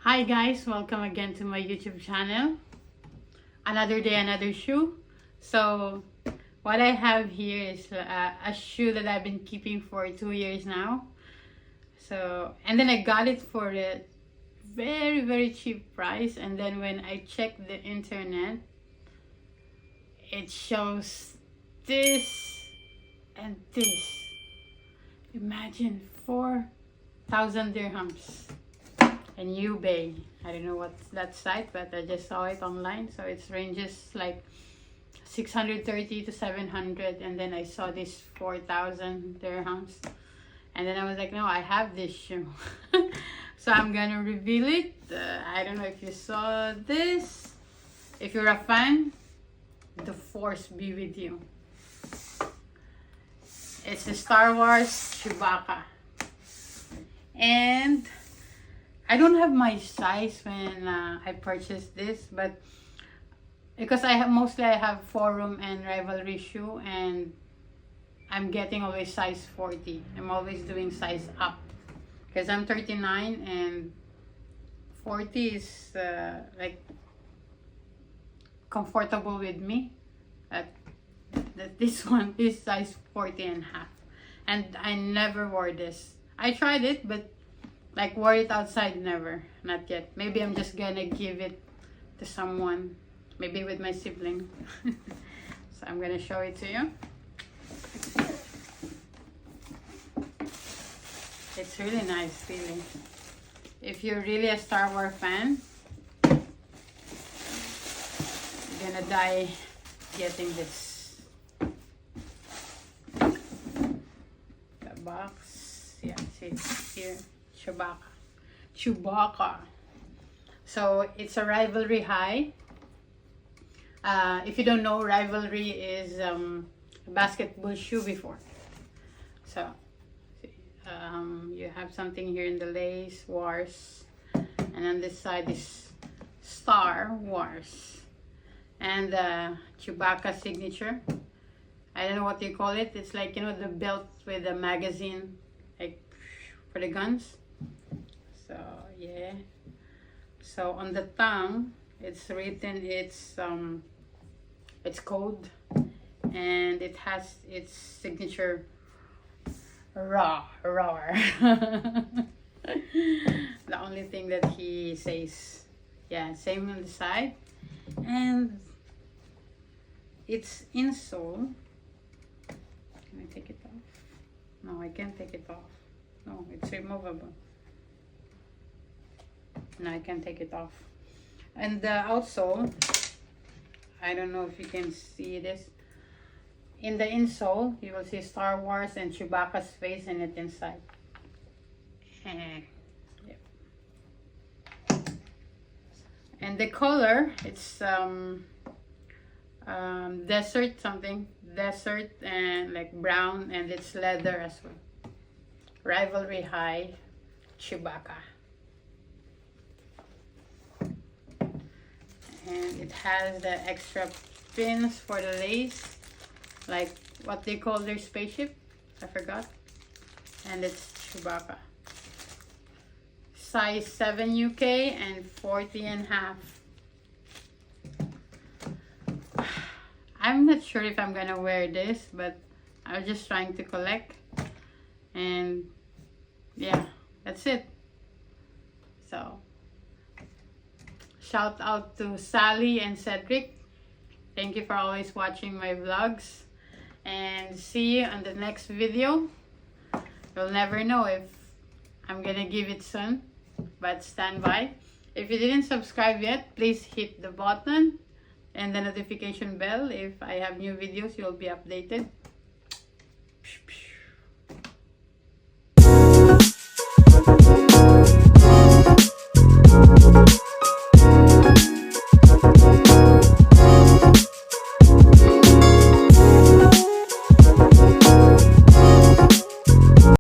Hi guys, welcome again to my YouTube channel. Another day, another shoe. So what I have here is a shoe that I've been keeping for 2 years now. And then I got it for a very cheap price, and then when I checked the internet, it shows this and this. Imagine 4,000 dirhams. And eBay, I don't know what's that site, but I just saw it online. So it ranges like 630 to 700, and then I saw this 4,000 dirhams, and then I was like, no, I have this shoe. So I'm gonna reveal it. I don't know if you saw this. If you're a fan, the force be with you. It's the Star Wars Chewbacca, and I don't have my size when I purchased this, but because I have Forum and Rivalry shoe, and I'm getting always size 40. I'm always doing size up because I'm 39 and 40 is like comfortable with me. That this one is size 40 and a half, and I never wore this. I tried it, but like wore it outside, never, not yet. Maybe I'm just gonna give it to someone, maybe with my sibling. So I'm gonna show it to you. It's really nice, really. If you're really a Star Wars fan, you're gonna die getting this. The box, yeah, see it's here. Chewbacca. So it's a Rivalry high. If you don't know, Rivalry is a basketball shoe before. So you have something here in the lace, Wars, and on this side is Star Wars, and Chewbacca signature. I don't know what you call it. It's like, you know, the belt with the magazine, like for the guns. So yeah, so on the tongue it's written its code, and it has its signature roar. The only thing that he says. Yeah, same on the side. And its insole, can I take it off? No, I can't take it off. No, it's removable. No, I can't take it off. And the outsole, I don't know if you can see this. In the insole, you will see Star Wars and Chewbacca's face in it inside. Yep. And the color, it's desert and like brown, and it's leather as well. Rivalry high Chewbacca. And it has the extra pins for the lace, like what they call their spaceship, I forgot. And it's Chewbacca. Size 7 UK and 40 and a half. I'm not sure if I'm gonna wear this, but I'm just trying to collect. And yeah, that's it. So shout out to Sally and Cedric. Thank you for always watching my vlogs, and see you on the next video. You'll never know if I'm gonna give it soon, but stand by. If you didn't subscribe yet, please hit the button and the notification bell. If I have new videos, you'll be updated.